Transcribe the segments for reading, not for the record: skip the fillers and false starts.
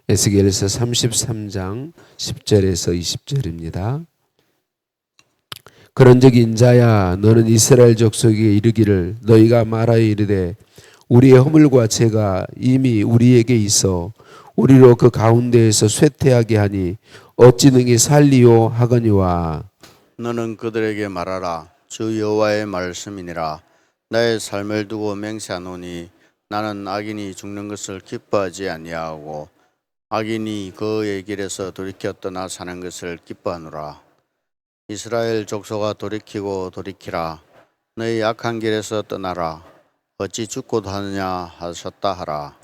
에스겔서 33장 10절에서 20절입니다. 그런즉 인자야 너는 이스라엘 족속에게 이르기를 너희가 말하여 이르되 우리의 허물과 죄가 이미 우리에게 있어 우리로 그 가운데에서 쇠퇴하게 하니 어찌 능히 살리요 하거니와 너는 그들에게 말하라. 주 여호와의 말씀이니라. 나의 삶을 두고 맹세하노니 나는 악인이 죽는 것을 기뻐하지 아니하고 악인이 그의 길에서 돌이켜 떠나 사는 것을 기뻐하노라. 이스라엘 족속아 돌이키고 돌이키라. 너희 악한 길에서 떠나라. 어찌 죽고도 하느냐 하셨다 하라.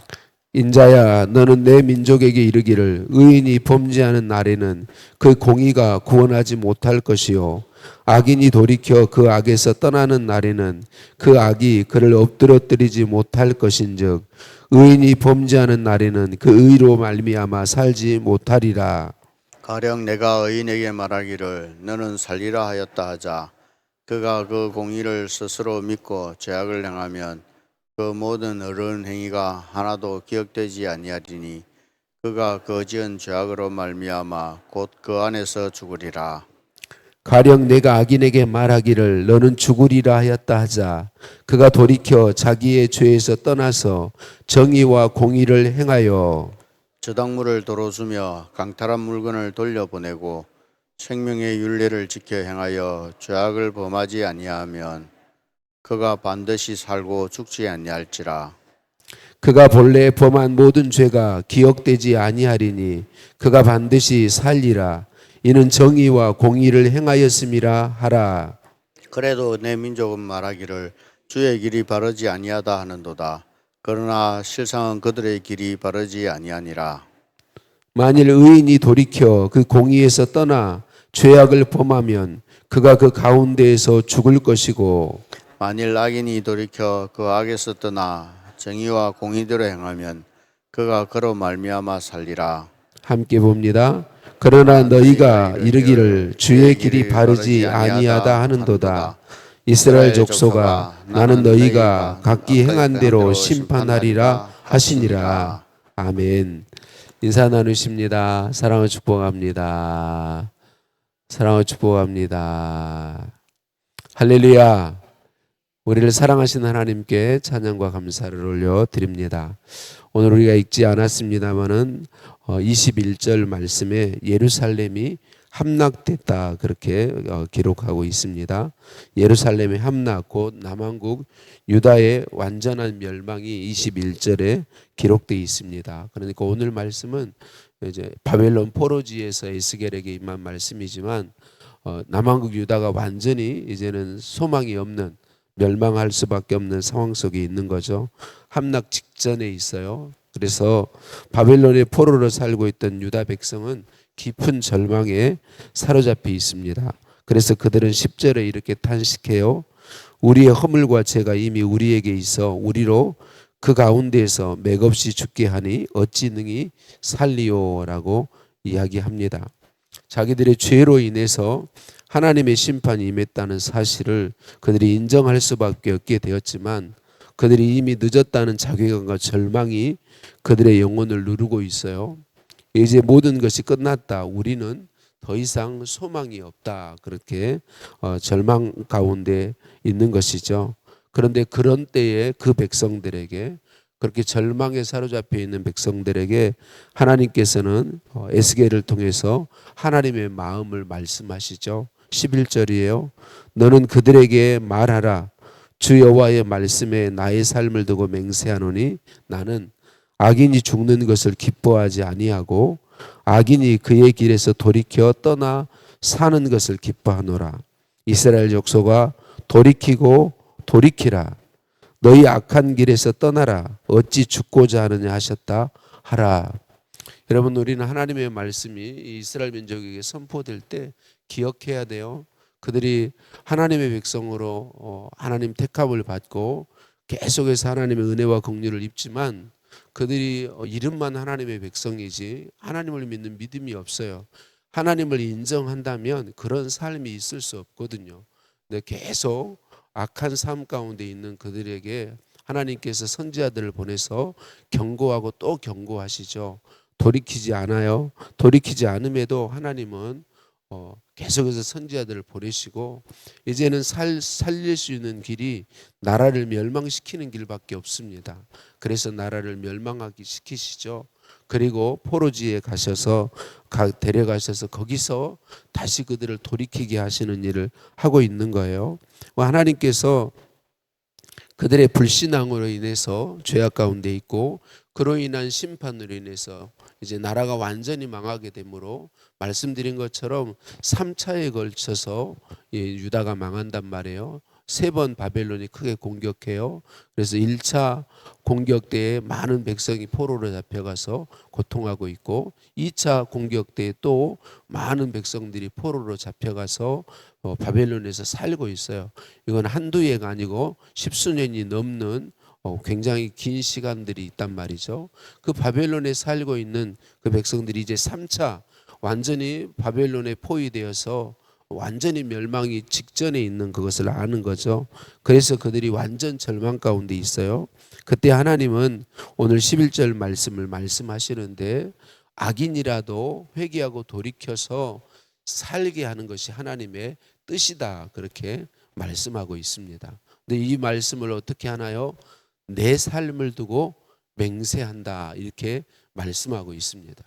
인자야 너는 내 민족에게 이르기를 의인이 범죄하는 날에는 그 공의가 구원하지 못할 것이요 악인이 돌이켜 그 악에서 떠나는 날에는 그 악이 그를 엎드러뜨리지 못할 것인즉 의인이 범죄하는 날에는 그 의로 말미암아 살지 못하리라. 가령 내가 의인에게 말하기를 너는 살리라 하였다 하자. 그가 그 공의를 스스로 믿고 죄악을 행하면 그 모든 어려운 행위가 하나도 기억되지 아니하리니 그가 그 지은 죄악으로 말미암아 곧 그 안에서 죽으리라. 가령 내가 악인에게 말하기를 너는 죽으리라 하였다 하자 그가 돌이켜 자기의 죄에서 떠나서 정의와 공의를 행하여 저당물을 도로 주며 강탈한 물건을 돌려보내고 생명의 율례를 지켜 행하여 죄악을 범하지 아니하면 그가 반드시 살고 죽지 아니할지라. 그가 본래 범한 모든 죄가 기억되지 아니하리니 그가 반드시 살리라. 이는 정의와 공의를 행하였음이라 하라. 그래도 내 민족은 말하기를 주의 길이 바르지 아니하다 하는도다. 그러나 실상은 그들의 길이 바르지 아니하니라. 만일 의인이 돌이켜 그 공의에서 떠나 죄악을 범하면 그가 그 가운데에서 죽을 것이고 만일 악인이 돌이켜 그 악에서 떠나 정의와 공의대로 행하면 그가 그로 말미암아 살리라. 함께 봅니다. 그러나 너희가 이르기를 주의 길이 바르지 아니하다 하는도다. 이스라엘 족속아 나는 너희가 각기 행한 대로 심판하리라 하시니라. 아멘. 인사 나누십니다. 사랑을 축복합니다. 사랑을 축복합니다. 할렐루야. 우리를 사랑하신 하나님께 찬양과 감사를 올려드립니다. 오늘 우리가 읽지 않았습니다마는 21절 말씀에 예루살렘이 함락됐다 그렇게 기록하고 있습니다. 예루살렘의 함락 곧 남왕국 유다의 완전한 멸망이 21절에 기록되어 있습니다. 그러니까 오늘 말씀은 이제 바벨론 포로지에서 에스겔에게 임한 말씀이지만 남왕국 유다가 완전히 이제는 소망이 없는 멸망할 수밖에 없는 상황 속에 있는 거죠. 함락 직전에 있어요. 그래서 바벨론의 포로로 살고 있던 유다 백성은 깊은 절망에 사로잡혀 있습니다. 그래서 그들은 10절에 이렇게 탄식해요. 우리의 허물과 죄가 이미 우리에게 있어 우리로 그 가운데에서 맥없이 죽게 하니 어찌 능히 살리오라고 이야기합니다. 자기들의 죄로 인해서 하나님의 심판이 임했다는 사실을 그들이 인정할 수밖에 없게 되었지만 그들이 이미 늦었다는 자괴감과 절망이 그들의 영혼을 누르고 있어요. 이제 모든 것이 끝났다. 우리는 더 이상 소망이 없다. 그렇게 절망 가운데 있는 것이죠. 그런데 그런 때에 그 백성들에게 그렇게 절망에 사로잡혀 있는 백성들에게 하나님께서는 에스겔을 통해서 하나님의 마음을 말씀하시죠. 11절이에요. 너는 그들에게 말하라. 주 여호와의 말씀에 나의 삶을 두고 맹세하노니 나는 악인이 죽는 것을 기뻐하지 아니하고 악인이 그의 길에서 돌이켜 떠나 사는 것을 기뻐하노라. 이스라엘 족속아 돌이키고 돌이키라. 너희 악한 길에서 떠나라. 어찌 죽고자 하느냐 하셨다 하라. 여러분 우리는 하나님의 말씀이 이스라엘 민족에게 선포될 때 기억해야 돼요. 그들이 하나님의 백성으로 하나님 택함을 받고 계속해서 하나님의 은혜와 긍휼을 입지만 그들이 이름만 하나님의 백성이지 하나님을 믿는 믿음이 없어요. 하나님을 인정한다면 그런 삶이 있을 수 없거든요. 근데 계속 악한 삶 가운데 있는 그들에게 하나님께서 선지자들을 보내서 경고하고 또 경고하시죠. 돌이키지 않아요. 돌이키지 않음에도 하나님은 계속해서 선지자들을 보내시고 이제는 살릴 수 있는 길이 나라를 멸망시키는 길밖에 없습니다. 그래서 나라를 멸망하기 시키시죠. 그리고 포로지에 가셔서 데려가셔서 거기서 다시 그들을 돌이키게 하시는 일을 하고 있는 거예요. 하나님께서 그들의 불신앙으로 인해서 죄악 가운데 있고 그로 인한 심판으로 인해서 이제 나라가 완전히 망하게 되므로 말씀드린 것처럼 3차에 걸쳐서 유다가 망한단 말이에요. 3번 바벨론이 크게 공격해요. 그래서 1차 공격 때에 많은 백성이 포로로 잡혀가서 고통하고 있고 2차 공격 때에 또 많은 백성들이 포로로 잡혀가서 바벨론에서 살고 있어요. 이건 한두 해가 아니고 10수년이 넘는 굉장히 긴 시간들이 있단 말이죠. 그 바벨론에 살고 있는 그 백성들이 이제 3차 완전히 바벨론에 포위되어서 완전히 멸망이 직전에 있는 그것을 아는 거죠. 그래서 그들이 완전 절망 가운데 있어요. 그때 하나님은 오늘 11절 말씀을 말씀하시는데 악인이라도 회개하고 돌이켜서 살게 하는 것이 하나님의 뜻이다, 그렇게 말씀하고 있습니다. 근데 이 말씀을 어떻게 하나요? 내 삶을 두고 맹세한다, 이렇게 말씀하고 있습니다.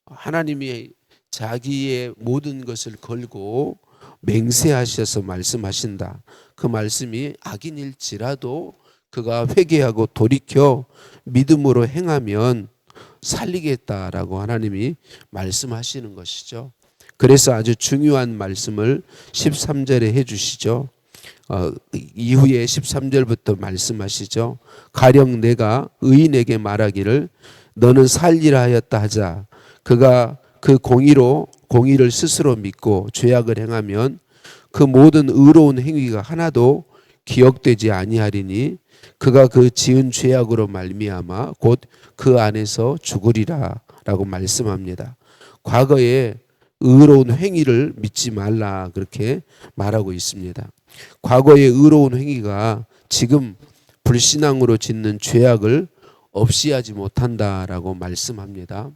하나님이 자기의 모든 것을 걸고 맹세하셔서 말씀하신다. 그 말씀이 악인일지라도 그가 회개하고 돌이켜 믿음으로 행하면 살리겠다라고 하나님이 말씀하시는 것이죠. 그래서 아주 중요한 말씀을 13절에 해주시죠. 이후에 13절부터 말씀하시죠. 가령 내가 의인에게 말하기를 너는 살리라 하였다 하자. 그가 그 공의를 스스로 믿고 죄악을 행하면 그 모든 의로운 행위가 하나도 기억되지 아니하리니 그가 그 지은 죄악으로 말미암아 곧 그 안에서 죽으리라라고 말씀합니다. 과거에 의로운 행위를 믿지 말라, 그렇게 말하고 있습니다. 과거의 의로운 행위가 지금 불신앙으로 짓는 죄악을 없이하지 못한다라고 말씀합니다.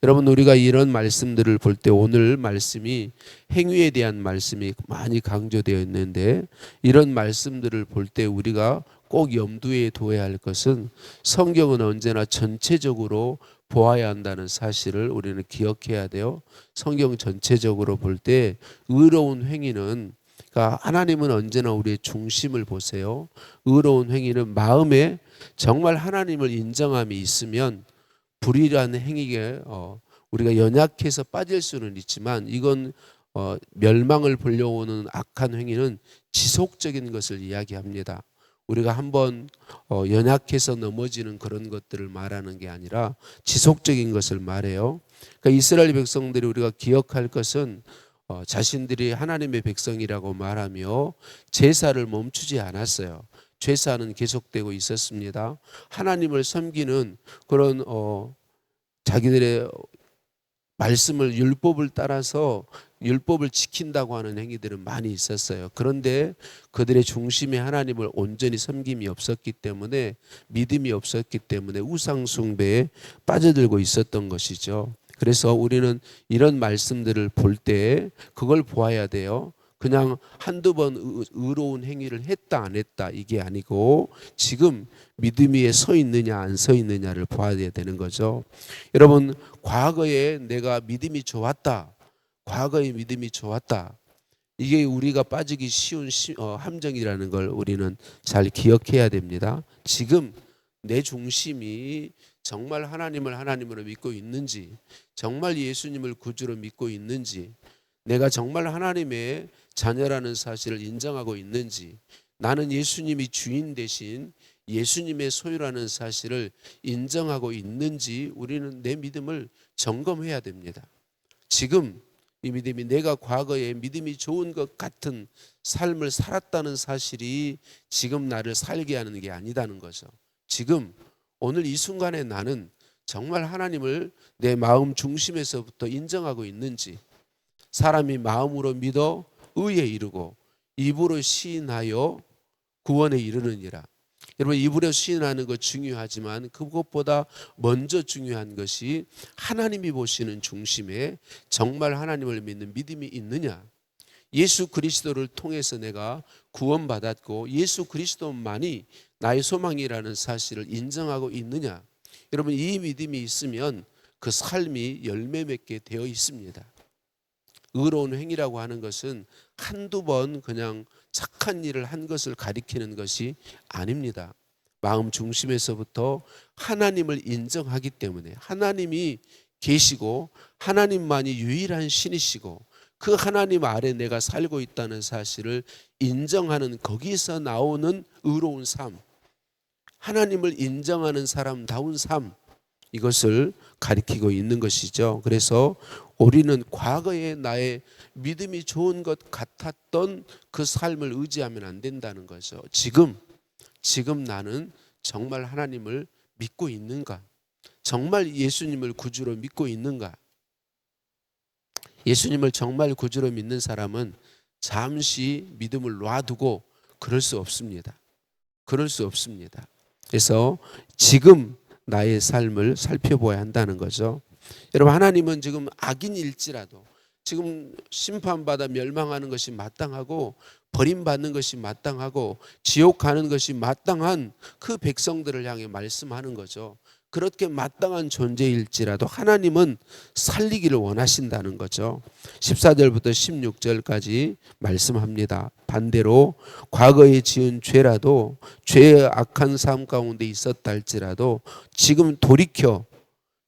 여러분, 우리가 이런 말씀들을 볼 때 오늘 말씀이 행위에 대한 말씀이 많이 강조되어 있는데 이런 말씀들을 볼 때 우리가 꼭 염두에 둬야 할 것은 성경은 언제나 전체적으로 보아야 한다는 사실을 우리는 기억해야 돼요. 성경 전체적으로 볼 때 의로운 행위는, 그러니까 하나님은 언제나 우리의 중심을 보세요. 의로운 행위는 마음에 정말 하나님을 인정함이 있으면 불의라는 행위에 우리가 연약해서 빠질 수는 있지만 이건 멸망을 불려오는 악한 행위는 지속적인 것을 이야기합니다. 우리가 한번 연약해서 넘어지는 그런 것들을 말하는 게 아니라 지속적인 것을 말해요. 그러니까 이스라엘 백성들이 우리가 기억할 것은 자신들이 하나님의 백성이라고 말하며 제사를 멈추지 않았어요. 제사는 계속되고 있었습니다. 하나님을 섬기는 그런 자기들의 말씀을 율법을 따라서 율법을 지킨다고 하는 행위들은 많이 있었어요. 그런데 그들의 중심에 하나님을 온전히 섬김이 없었기 때문에, 믿음이 없었기 때문에 우상 숭배에 빠져들고 있었던 것이죠. 그래서 우리는 이런 말씀들을 볼 때 그걸 보아야 돼요. 그냥 한두 번 의로운 행위를 했다 안 했다 이게 아니고 지금 믿음 위에 서 있느냐 안 서 있느냐를 봐야 되는 거죠. 여러분, 과거에 내가 믿음이 좋았다, 과거의 믿음이 좋았다, 이게 우리가 빠지기 쉬운 함정이라는 걸 우리는 잘 기억해야 됩니다. 지금 내 중심이 정말 하나님을 하나님으로 믿고 있는지, 정말 예수님을 구주로 믿고 있는지, 내가 정말 하나님의 자녀라는 사실을 인정하고 있는지, 나는 예수님이 주인 대신 예수님의 소유라는 사실을 인정하고 있는지 우리는 내 믿음을 점검해야 됩니다. 지금 이 믿음이 내가 과거에 믿음이 좋은 것 같은 삶을 살았다는 사실이 지금 나를 살게 하는 게 아니다는 거죠. 지금 오늘 이 순간에 나는 정말 하나님을 내 마음 중심에서부터 인정하고 있는지, 사람이 마음으로 믿어 의에 이르고 입으로 시인하여 구원에 이르느니라. 여러분, 입으로 시인하는 것 중요하지만 그것보다 먼저 중요한 것이 하나님이 보시는 중심에 정말 하나님을 믿는 믿음이 있느냐. 예수 그리스도를 통해서 내가 구원받았고 예수 그리스도만이 나의 소망이라는 사실을 인정하고 있느냐. 여러분, 이 믿음이 있으면 그 삶이 열매 맺게 되어 있습니다. 의로운 행위라고 하는 것은 한두 번 그냥 착한 일을 한 것을 가리키는 것이 아닙니다. 마음 중심에서부터 하나님을 인정하기 때문에, 하나님이 계시고 하나님만이 유일한 신이시고 그 하나님 아래 내가 살고 있다는 사실을 인정하는, 거기서 나오는 의로운 삶, 하나님을 인정하는 사람다운 삶, 이것을 가리키고 있는 것이죠. 그래서 우리는 과거에 나의 믿음이 좋은 것 같았던 그 삶을 의지하면 안 된다는 거죠. 지금 나는 정말 하나님을 믿고 있는가? 정말 예수님을 구주로 믿고 있는가? 예수님을 정말 구주로 믿는 사람은 잠시 믿음을 놔두고 그럴 수 없습니다. 그럴 수 없습니다. 그래서 지금 나의 삶을 살펴봐야 한다는 거죠. 여러분, 하나님은 지금 악인일지라도, 지금 심판받아 멸망하는 것이 마땅하고 버림받는 것이 마땅하고 지옥 가는 것이 마땅한 그 백성들을 향해 말씀하는 거죠. 그렇게 마땅한 존재일지라도 하나님은 살리기를 원하신다는 거죠. 14절부터 16절까지 말씀합니다. 반대로 과거에 지은 죄라도, 죄의 악한 삶 가운데 있었다 할지라도 지금 돌이켜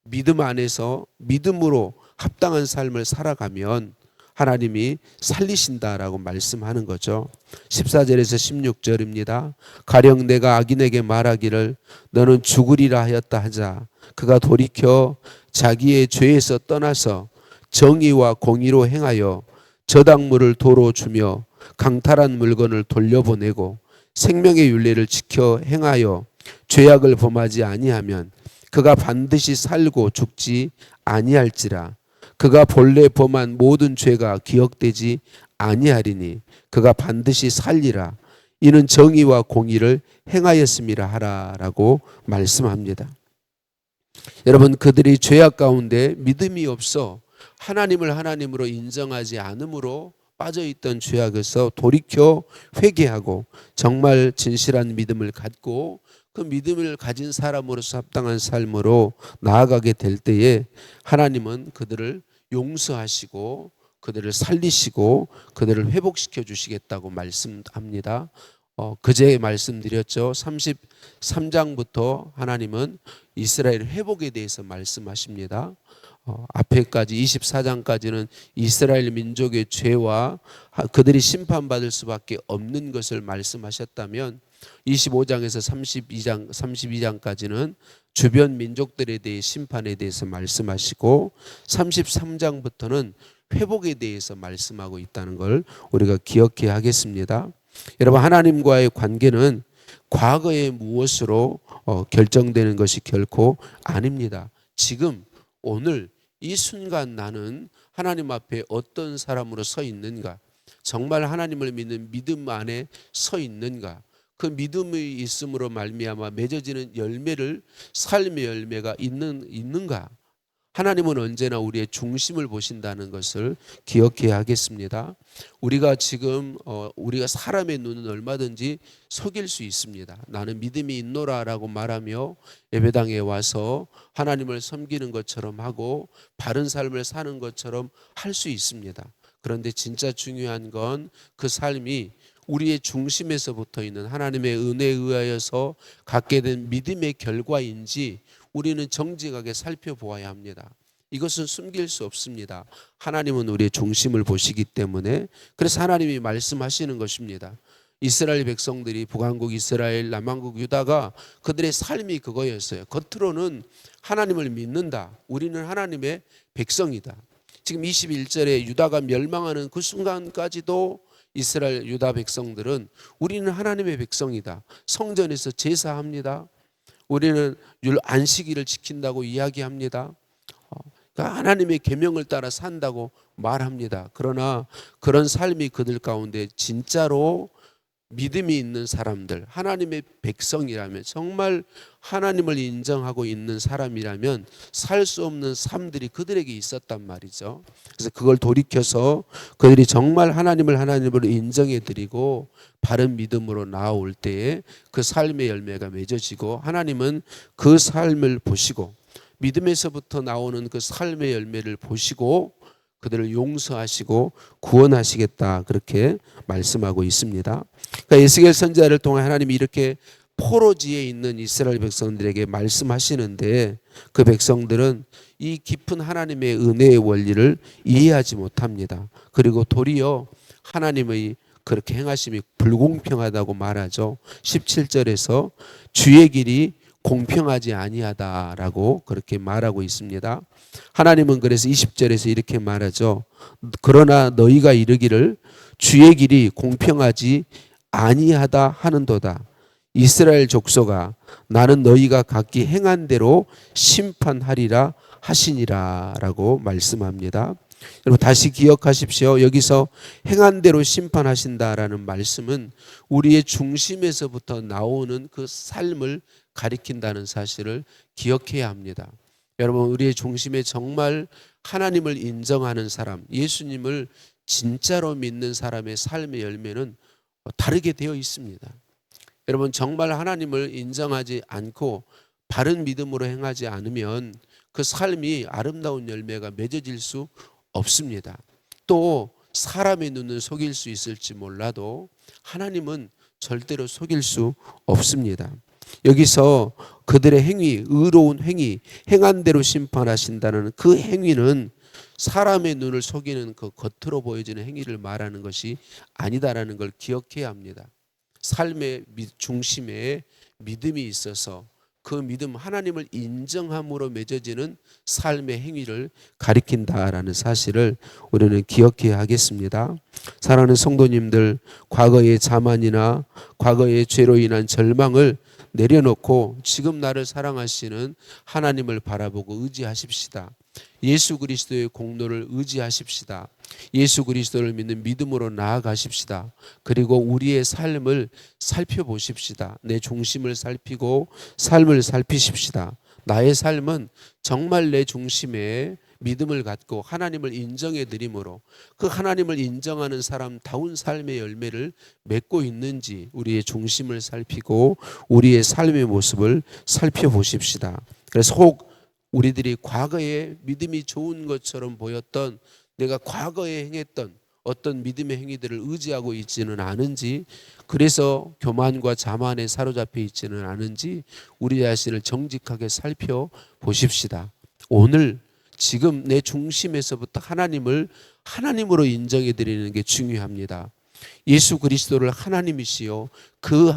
믿음 안에서 믿음으로 합당한 삶을 살아가면 하나님이 살리신다라고 말씀하는 거죠. 14절에서 16절입니다. 가령 내가 악인에게 말하기를 너는 죽으리라 하였다 하자 그가 돌이켜 자기의 죄에서 떠나서 정의와 공의로 행하여 저당물을 도로 주며 강탈한 물건을 돌려보내고 생명의 윤례를 지켜 행하여 죄악을 범하지 아니하면 그가 반드시 살고 죽지 아니할지라. 그가 본래 범한 모든 죄가 기억되지 아니하리니 그가 반드시 살리라. 이는 정의와 공의를 행하였음이라 하라라고 말씀합니다. 여러분, 그들이 죄악 가운데 믿음이 없어 하나님을 하나님으로 인정하지 않음으로 빠져있던 죄악에서 돌이켜 회개하고 정말 진실한 믿음을 갖고 그 믿음을 가진 사람으로서 합당한 삶으로 나아가게 될 때에 하나님은 그들을 용서하시고 그들을 살리시고 그들을 회복시켜 주시겠다고 말씀합니다. 그제 말씀드렸죠. 33장부터 하나님은 이스라엘 회복에 대해서 말씀하십니다. 앞에까지 24장까지는 이스라엘 민족의 죄와 그들이 심판받을 수밖에 없는 것을 말씀하셨다면 25장에서 32장까지는 주변 민족들에 대해 심판에 대해서 말씀하시고 33장부터는 회복에 대해서 말씀하고 있다는 걸 우리가 기억해야 하겠습니다. 여러분, 하나님과의 관계는 과거의 무엇으로 결정되는 것이 결코 아닙니다. 지금 오늘 이 순간 나는 하나님 앞에 어떤 사람으로 서 있는가? 정말 하나님을 믿는 믿음 안에 서 있는가? 그 믿음이 있음으로 말미암아 맺어지는 열매를, 삶의 열매가 있는가? 하나님은 언제나 우리의 중심을 보신다는 것을 기억해야 하겠습니다. 우리가 지금 우리가 사람의 눈은 얼마든지 속일 수 있습니다. 나는 믿음이 있노라라고 말하며 예배당에 와서 하나님을 섬기는 것처럼 하고 바른 삶을 사는 것처럼 할 수 있습니다. 그런데 진짜 중요한 건 그 삶이 우리의 중심에서 붙어 있는 하나님의 은혜에 의하여서 갖게 된 믿음의 결과인지 우리는 정직하게 살펴보아야 합니다. 이것은 숨길 수 없습니다. 하나님은 우리의 중심을 보시기 때문에, 그래서 하나님이 말씀하시는 것입니다. 이스라엘 백성들이 북왕국 이스라엘, 남왕국 유다가 그들의 삶이 그거였어요. 겉으로는 하나님을 믿는다. 우리는 하나님의 백성이다. 지금 21절에 유다가 멸망하는 그 순간까지도 이스라엘 유다 백성들은 우리는 하나님의 백성이다. 성전에서 제사합니다. 우리는 안식일을 지킨다고 이야기합니다. 그러니까 하나님의 계명을 따라 산다고 말합니다. 그러나 그런 삶이 그들 가운데 진짜로 믿음이 있는 사람들, 하나님의 백성이라면, 정말 하나님을 인정하고 있는 사람이라면 살 수 없는 삶들이 그들에게 있었단 말이죠. 그래서 그걸 돌이켜서 그들이 정말 하나님을 인정해 드리고 바른 믿음으로 나아올 때에 그 삶의 열매가 맺어지고, 하나님은 그 삶을 보시고 믿음에서부터 나오는 그 삶의 열매를 보시고 그들을 용서하시고 구원하시겠다, 그렇게 말씀하고 있습니다. 그러니까 에스겔 선지자를 통해 하나님이 이렇게 포로지에 있는 이스라엘 백성들에게 말씀하시는데, 그 백성들은 이 깊은 하나님의 은혜의 원리를 이해하지 못합니다. 그리고 도리어 하나님의 그렇게 행하심이 불공평하다고 말하죠. 17절에서 주의 길이 공평하지 아니하다라고 그렇게 말하고 있습니다. 하나님은 그래서 20절에서 이렇게 말하죠. 그러나 너희가 이르기를 주의 길이 공평하지 아니하다 하는도다. 이스라엘 족속아, 나는 너희가 각기 행한 대로 심판하리라 하시니라 라고 말씀합니다. 여러분 다시 기억하십시오. 여기서 행한 대로 심판하신다라는 말씀은 우리의 중심에서부터 나오는 그 삶을 가리킨다는 사실을 기억해야 합니다. 여러분, 우리의 중심에 정말 하나님을 인정하는 사람, 예수님을 진짜로 믿는 사람의 삶의 열매는 다르게 되어 있습니다. 여러분, 정말 하나님을 인정하지 않고 바른 믿음으로 행하지 않으면 그 삶이 아름다운 열매가 맺어질 수 없습니다. 또 사람의 눈을 속일 수 있을지 몰라도 하나님은 절대로 속일 수 없습니다. 여기서 그들의 행위, 의로운 행위, 행한 대로 심판하신다는 그 행위는 사람의 눈을 속이는 그 겉으로 보여지는 행위를 말하는 것이 아니다라는 걸 기억해야 합니다. 삶의 중심에 믿음이 있어서 그 믿음, 하나님을 인정함으로 맺어지는 삶의 행위를 가리킨다라는 사실을 우리는 기억해야 하겠습니다. 사랑하는 성도님들, 과거의 자만이나 과거의 죄로 인한 절망을 내려놓고 지금 나를 사랑하시는 하나님을 바라보고 의지하십시다. 예수 그리스도의 공로를 의지하십시다. 예수 그리스도를 믿는 믿음으로 나아가십시다. 그리고 우리의 삶을 살펴보십시다. 내 중심을 살피고 삶을 살피십시다. 나의 삶은 정말 내 중심에 믿음을 갖고 하나님을 인정해 드림으로 그 하나님을 인정하는 사람다운 삶의 열매를 맺고 있는지 우리의 중심을 살피고 우리의 삶의 모습을 살펴보십시다. 그래서 혹 우리들이 과거에 믿음이 좋은 것처럼 보였던, 내가 과거에 행했던 어떤 믿음의 행위들을 의지하고 있지는 않은지, 그래서 교만과 자만에 사로잡혀 있지는 않은지 우리 자신을 정직하게 살펴보십시다. 오늘 지금 내 중심에서부터 하나님을 하나님으로 인정해 드리는 게 중요합니다. 예수 그리스도를 하나님이시요 그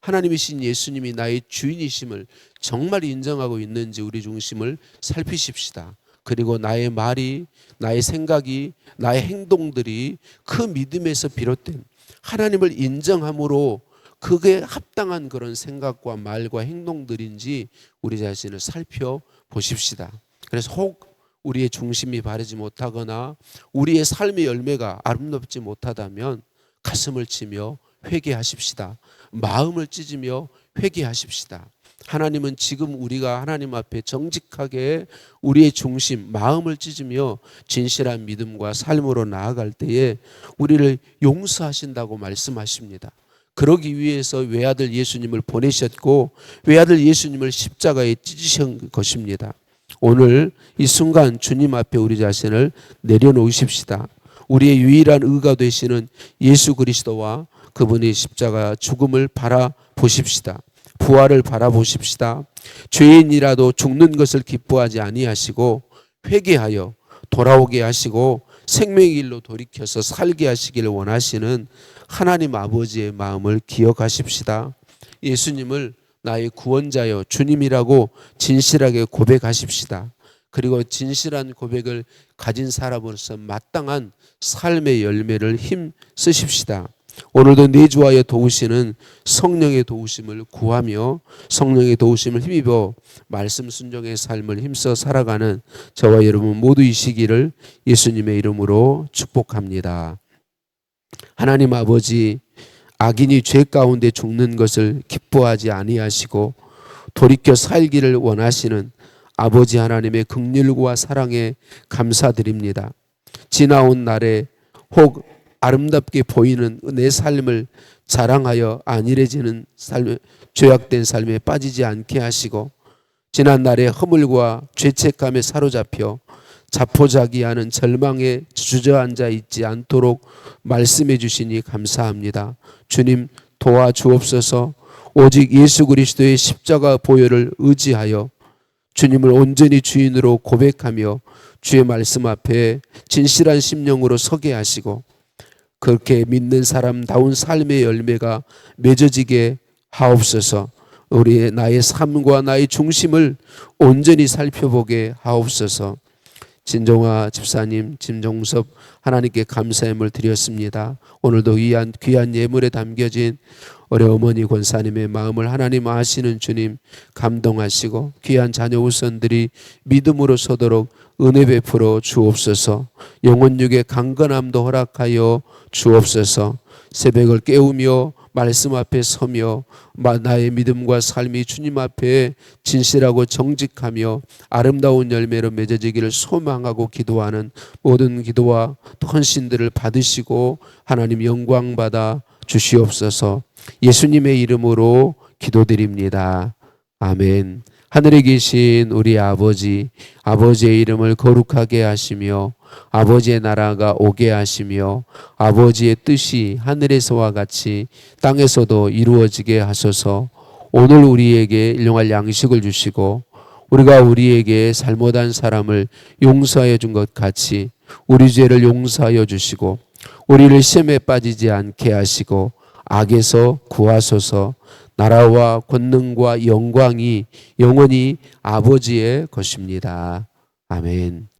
하나님이신 예수님이 나의 주인이심을 정말 인정하고 있는지 우리 중심을 살피십시다. 그리고 나의 말이, 나의 생각이, 나의 행동들이 그 믿음에서 비롯된 하나님을 인정함으로 그게 합당한 그런 생각과 말과 행동들인지 우리 자신을 살펴보십시다. 그래서 혹 우리의 중심이 바르지 못하거나 우리의 삶의 열매가 아름답지 못하다면 가슴을 치며 회개하십시다. 마음을 찢으며 회개하십시다. 하나님은 지금 우리가 하나님 앞에 정직하게 우리의 중심, 마음을 찢으며 진실한 믿음과 삶으로 나아갈 때에 우리를 용서하신다고 말씀하십니다. 그러기 위해서 외아들 예수님을 보내셨고 외아들 예수님을 십자가에 찢으신 것입니다. 오늘 이 순간 주님 앞에 우리 자신을 내려놓으십시다. 우리의 유일한 의가 되시는 예수 그리스도와 그분의 십자가 죽음을 바라보십시다. 부활을 바라보십시다. 죄인이라도 죽는 것을 기뻐하지 아니하시고 회개하여 돌아오게 하시고 생명의 길로 돌이켜서 살게 하시기를 원하시는 하나님 아버지의 마음을 기억하십시다. 예수님을 나의 구원자여 주님이라고 진실하게 고백하십시다. 그리고 진실한 고백을 가진 사람으로서 마땅한 삶의 열매를 힘쓰십시다. 오늘도 내주하여 도우시는 성령의 도우심을 구하며 성령의 도우심을 힘입어 말씀 순종의 삶을 힘써 살아가는 저와 여러분 모두이시기를 예수님의 이름으로 축복합니다. 하나님 아버지, 악인이 죄 가운데 죽는 것을 기뻐하지 아니하시고 돌이켜 살기를 원하시는 아버지 하나님의 긍휼과 사랑에 감사드립니다. 지나온 날에 혹 아름답게 보이는 내 삶을 자랑하여 안일해지는 삶, 죄악된 삶에 빠지지 않게 하시고 지난 날의 허물과 죄책감에 사로잡혀 자포자기하는 절망에 주저앉아 있지 않도록 말씀해 주시니 감사합니다. 주님 도와주옵소서. 오직 예수 그리스도의 십자가 보혈을 의지하여 주님을 온전히 주인으로 고백하며 주의 말씀 앞에 진실한 심령으로 서게 하시고 그렇게 믿는 사람다운 삶의 열매가 맺어지게 하옵소서. 우리 나의 삶과 나의 중심을 온전히 살펴보게 하옵소서. 진종아 집사님, 진종섭 하나님께 감사함을 드렸습니다. 오늘도 귀한 예물에 담겨진 우리 어머니 권사님의 마음을 하나님 아시는 주님 감동하시고 귀한 자녀 후손들이 믿음으로 서도록 은혜 베풀어 주옵소서. 영혼육의 강건함도 허락하여 주옵소서. 새벽을 깨우며 말씀 앞에 서며 나의 믿음과 삶이 주님 앞에 진실하고 정직하며 아름다운 열매로 맺어지기를 소망하고 기도하는 모든 기도와 헌신들을 받으시고 하나님 영광 받아 주시옵소서. 예수님의 이름으로 기도드립니다. 아멘. 하늘에 계신 우리 아버지, 아버지의 이름을 거룩하게 하시며 아버지의 나라가 오게 하시며 아버지의 뜻이 하늘에서와 같이 땅에서도 이루어지게 하소서. 오늘 우리에게 일용할 양식을 주시고 우리가 우리에게 잘못한 사람을 용서하여 준 것 같이 우리 죄를 용서하여 주시고 우리를 시험에 빠지지 않게 하시고 악에서 구하소서. 나라와 권능과 영광이 영원히 아버지의 것입니다. 아멘.